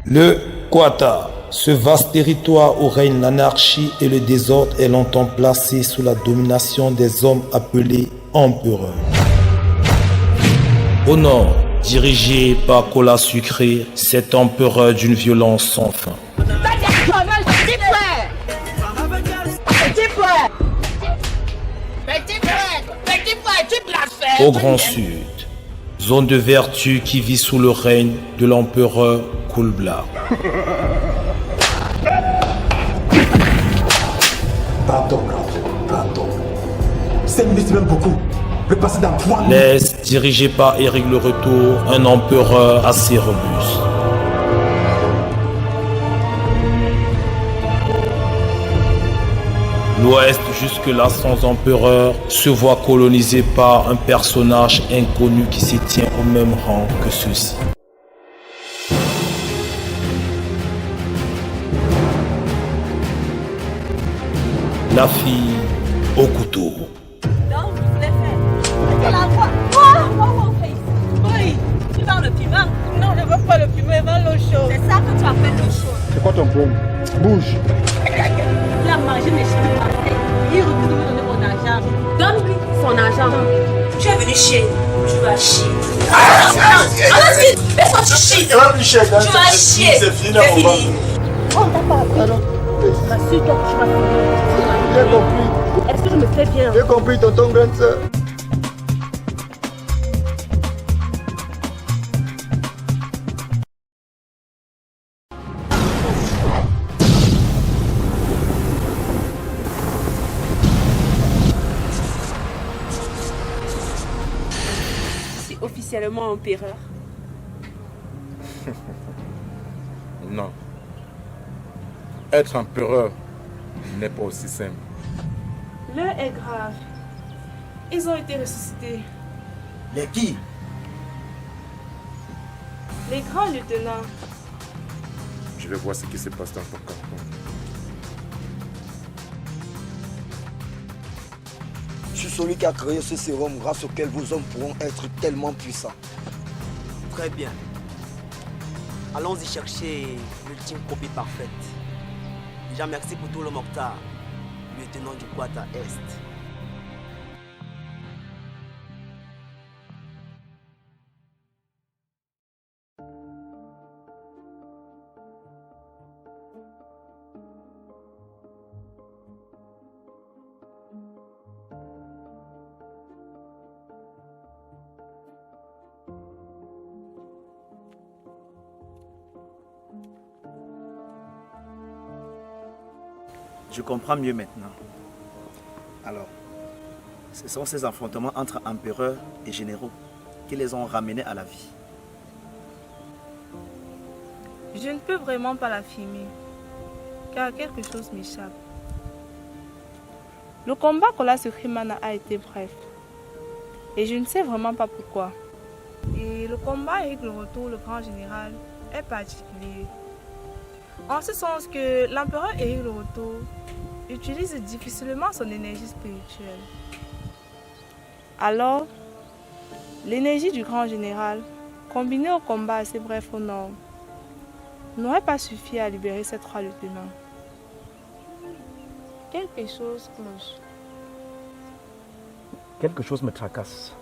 Le Qatar, ce vaste territoire où règne l'anarchie et le désordre, est longtemps placé sous la domination des hommes appelés empereurs. Au nord, dirigé par Kola Sucré, cet empereur d'une violence sans fin. Au Grand Sud, zone de vertu qui vit sous le règne de l'empereur Kublai. Pardon. 5 minutes, même beaucoup. Le passer dans 3 minutes. L'Est, dirigé par Éric le Retour, un empereur assez robuste. L'Ouest, jusque-là sans empereur, se voit colonisé par un personnage inconnu qui se tient au même rang que ceux-ci. La fille au couteau. Donc, je voulais faire. Je la vois. Oh, oui. Tu vends le piment? Non, je ne veux pas le piment, je vends l'eau chaude. C'est ça que tu appelles l'eau chaude. C'est quoi ton problème? Bouge. Il a mangé mes cheveux parfaits. Il refuse de me donner mon argent. Donne-lui son argent. Tu es venu chier. Tu vas chier. Allez-y, laisse-moi tu chier. Tu vas chier. C'est fini, c'est fini. On t'a pas appris. Rassure-toi que tu vas finir. J'ai compris. Est-ce que je me fais bien? J'ai compris, tonton grande sœur. Officiellement empereur. Non. Être empereur n'est pas aussi simple. L'heure est grave. Ils ont été ressuscités. Les qui? Les grands lieutenants. Je vais voir ce qui se passe dans ton canton. Je suis celui qui a créé ce sérum grâce auquel vos hommes pourront être tellement puissants. Très bien. Allons-y chercher l'ultime copie parfaite. Déjà merci pour tout le Mokhtar, lieutenant du Qatar Est. Je comprends mieux maintenant. Alors, ce sont ces affrontements entre empereurs et généraux qui les ont ramenés à la vie. Je ne peux vraiment pas l'affirmer, car quelque chose m'échappe. Le combat Kola Sucrimana a été bref, et je ne sais vraiment pas pourquoi. Et le combat avec le retour, le grand général, est particulier. En ce sens que l'empereur Éric le Retour utilise difficilement son énergie spirituelle. Alors, l'énergie du grand général, combinée au combat assez bref au nord, n'aurait pas suffi à libérer ces 3 lieutenants. Quelque chose cloche. Quelque chose me tracasse.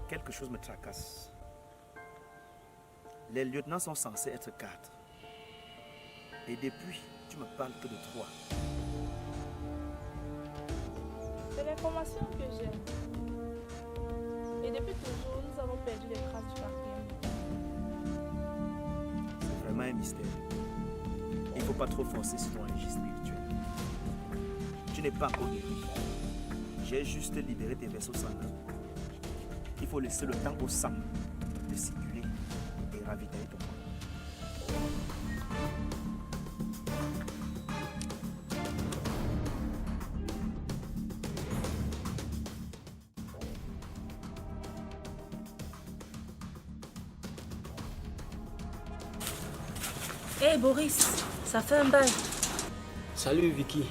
Quelque chose me tracasse. Les lieutenants sont censés être 4. Et depuis, tu me parles que de 3. C'est l'information que j'ai. Et depuis toujours, nous avons perdu les traces du 4e. C'est vraiment un mystère. Il ne faut pas trop forcer sur ton énergie spirituelle. Tu n'es pas encore guéri. J'ai juste libéré tes vaisseaux sanguins. Il faut laisser le temps au sang de circuler et ravitailler ton corps. Hé Boris, ça fait un bail. Salut Vicky.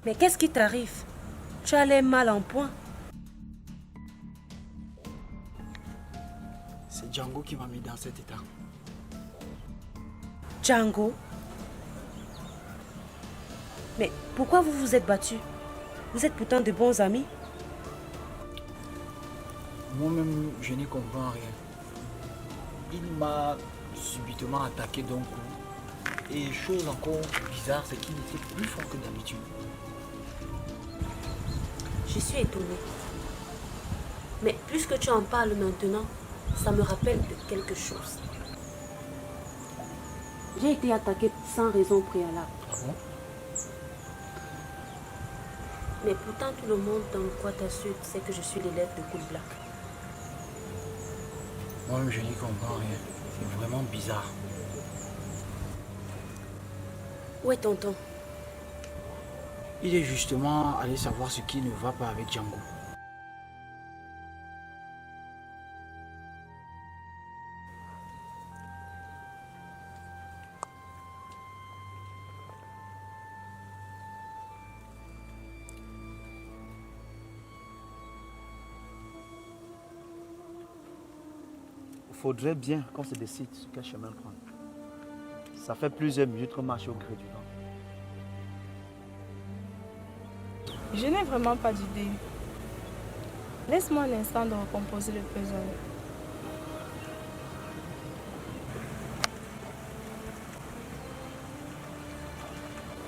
Mais qu'est-ce qui t'arrive? Tu as l'air mal en point. Django qui m'a mis dans cet état. Django? Mais pourquoi vous vous êtes battus? Vous êtes pourtant de bons amis. Moi-même, je n'y comprends rien. Il m'a subitement attaqué d'un coup. Et chose encore bizarre, c'est qu'il était plus fort que d'habitude. Je suis étonnée. Mais puisque tu en parles maintenant, ça me rappelle de quelque chose. J'ai été attaquée sans raison préalable. Ah bon? Mais pourtant tout le monde dans le Quata Sud sait que je suis l'élève de Cool Black. Moi-même, je n'y comprends rien. C'est vraiment bizarre. Où est tonton? Il est justement allé savoir ce qui ne va pas avec Django. Il faudrait bien qu'on se décide sur quel chemin prendre. Ça fait plusieurs minutes qu'on marche au gré du vent. Je n'ai vraiment pas d'idée. Laisse-moi un instant de recomposer le puzzle.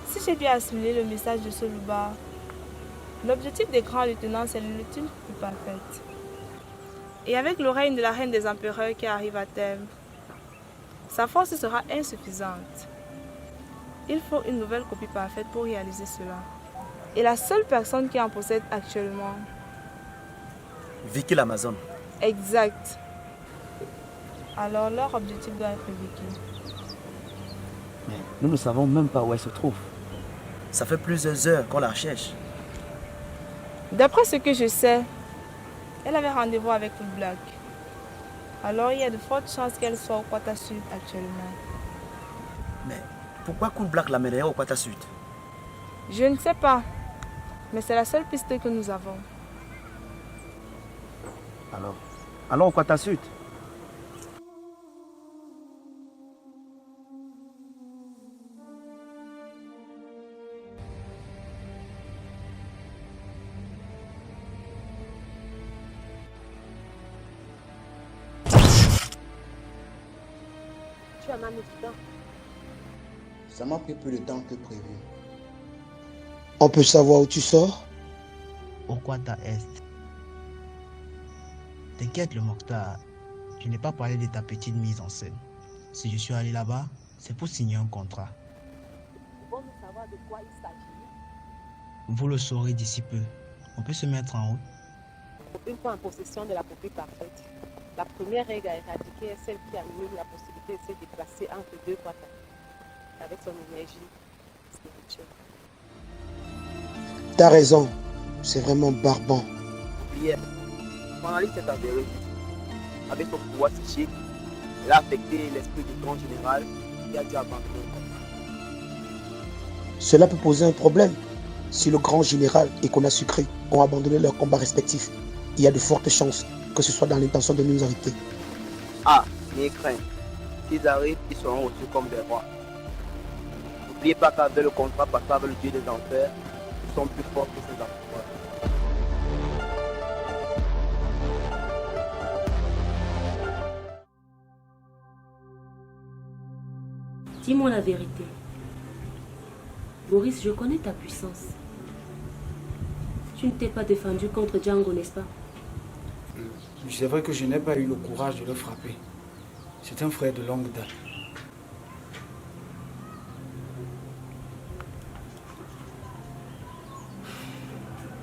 Si j'ai bien assimilé le message de Soluba, l'objectif des grands lieutenants, c'est l'ultime plus parfaite. Et avec le règne de la reine des empereurs qui arrive à terme, sa force sera insuffisante. Il faut une nouvelle copie parfaite pour réaliser cela. Et la seule personne qui en possède actuellement. Vicky l'Amazon. Exact. Alors leur objectif doit être Vicky. Mais nous ne savons même pas où elle se trouve. Ça fait plusieurs heures qu'on la cherche. D'après ce que je sais, elle avait rendez-vous avec Cool Black. Alors il y a de fortes chances qu'elle soit au Quata Sud actuellement. Mais pourquoi Cool Black l'amènerait au Quata Sud? Je ne sais pas, mais c'est la seule piste que nous avons. Alors, allons au Quata Sud. Tu as même du temps. Ça m'a pris plus de temps que prévu. On peut savoir où tu sors? Au Quata Est. T'inquiète le Mokhtar, je n'ai pas parlé de ta petite mise en scène. Si je suis allé là-bas, c'est pour signer un contrat. Bon, nous savoir de quoi il s'agit. Vous le saurez d'ici peu. On peut se mettre en route. Une fois en possession de la copie parfaite, la première règle à éradiquer est celle qui annule la possibilité de se déplacer entre deux quatas avec son énergie spirituelle. T'as raison, c'est vraiment barbant. Hier, mon analyse s'est avérée. Avec son pouvoir psychique, elle a affecté l'esprit du grand général qui a dû abandonner le combat. Cela peut poser un problème. Si le grand général et Kona Sucré ont abandonné leurs combats respectifs, il y a de fortes chances que ce soit dans l'intention de nous arrêter. Ah, n'ayez crainte. S'ils arrivent, ils seront reçus comme des rois. N'oubliez pas qu'avec le contrat passé avec le dieu des enfers, ils sont plus forts que ces enfers. Dis-moi la vérité. Maurice, je connais ta puissance. Tu ne t'es pas défendu contre Django, n'est-ce pas? C'est vrai que je n'ai pas eu le courage de le frapper. C'est un frère de longue date.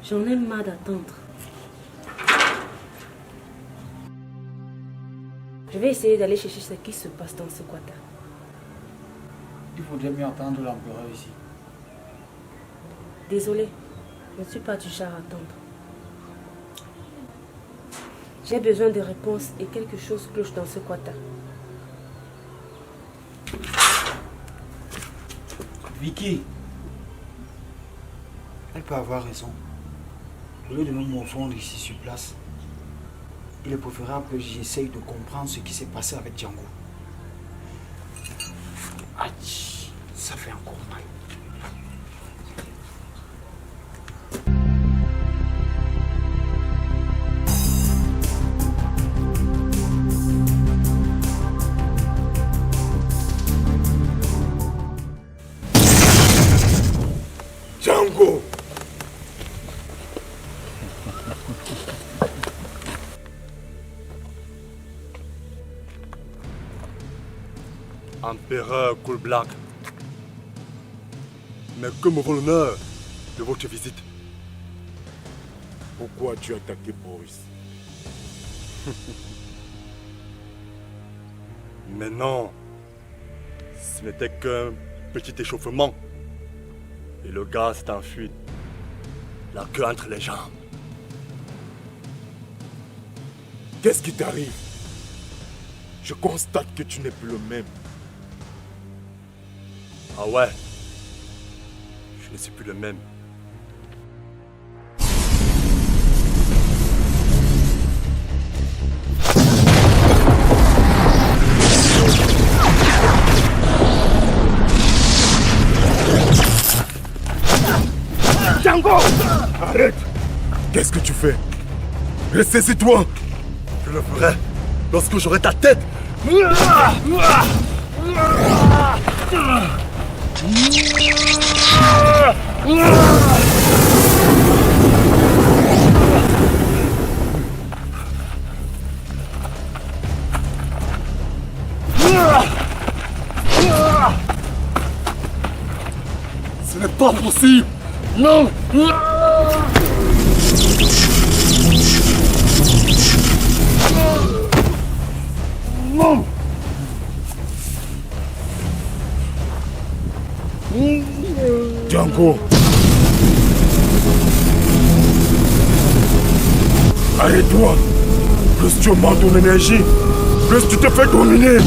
J'en ai marre d'attendre. Je vais essayer d'aller chercher ce qui se passe dans ce quata. Il faudrait mieux attendre l'empereur ici. Désolée, je ne suis pas du genre à attendre. J'ai besoin de réponses et quelque chose cloche dans ce quata. Vicky, elle peut avoir raison. Au lieu de nous morfondre ici sur place, il est préférable que j'essaye de comprendre ce qui s'est passé avec Django. Aïe, ça fait encore mal. Django! Empereur Cool Black, mais que me vaut l'honneur de votre visite? Pourquoi tu as attaqué Boris? Mais non, ce n'était qu'un petit échauffement. Et le gars s'est enfui, la queue entre les jambes. Qu'est-ce qui t'arrive? Je constate que tu n'es plus le même. Ah ouais, je ne suis plus le même. Django! Arrête! Qu'est-ce que tu fais? Ressaisis-toi! Je le ferai lorsque j'aurai ta tête! Ce n'est pas possible! Non! Non! Django! Arrête-toi! Plus tu augmentes ton énergie, plus tu te fais dominer!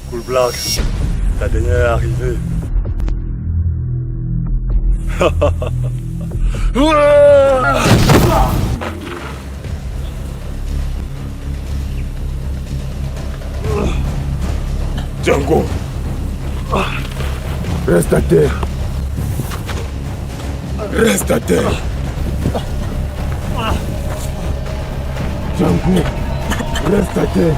Cool Black, ta dernière arrivée. Django, reste à terre. Reste à terre. Django, reste à terre.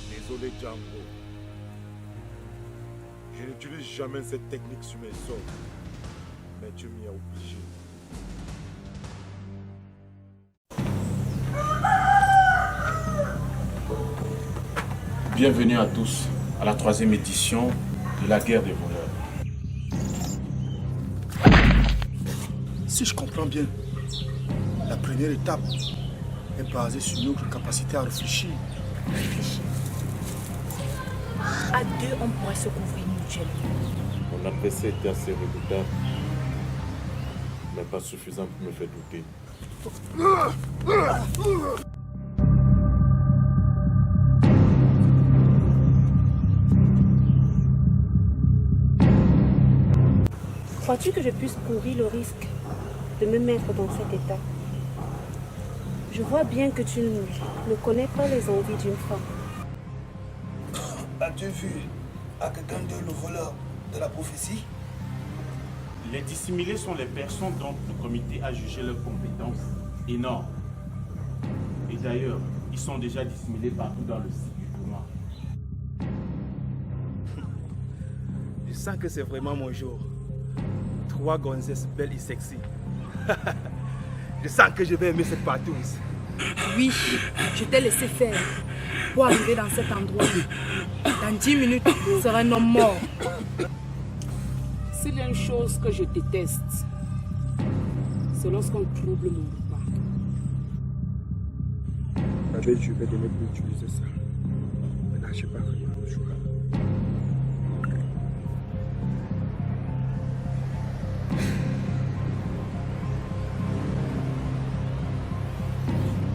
Désolé Django, je n'utilise jamais cette technique sur mes sols, mais tu m'y as obligé. Bienvenue à tous à la 3e édition de la guerre des voleurs. Si je comprends bien, la première étape est basée sur notre capacité à réfléchir. À deux, on pourrait se couvrir mutuellement. Mon adversaire était assez redoutable, mais pas suffisant pour me faire douter. Crois-tu que je puisse courir le risque de me mettre dans cet état? Je vois bien que tu ne connais pas les envies d'une femme. As-tu vu à quelqu'un de le voleur de la prophétie? Les dissimulés sont les personnes dont le comité a jugé leurs compétences énormes. Et d'ailleurs, ils sont déjà dissimulés partout dans le site du tournoi. Je sens que c'est vraiment mon jour. 3 gonzesses belles et sexy. Je sens que je vais aimer cette partouze. Oui, je t'ai laissé faire pour arriver dans cet endroit. Dans 10 minutes, tu seras un homme mort. S'il y a une chose que je déteste, c'est lorsqu'on trouble mon repas. Avec, je vais donner pour utiliser ça. Ne lâchez pas rien.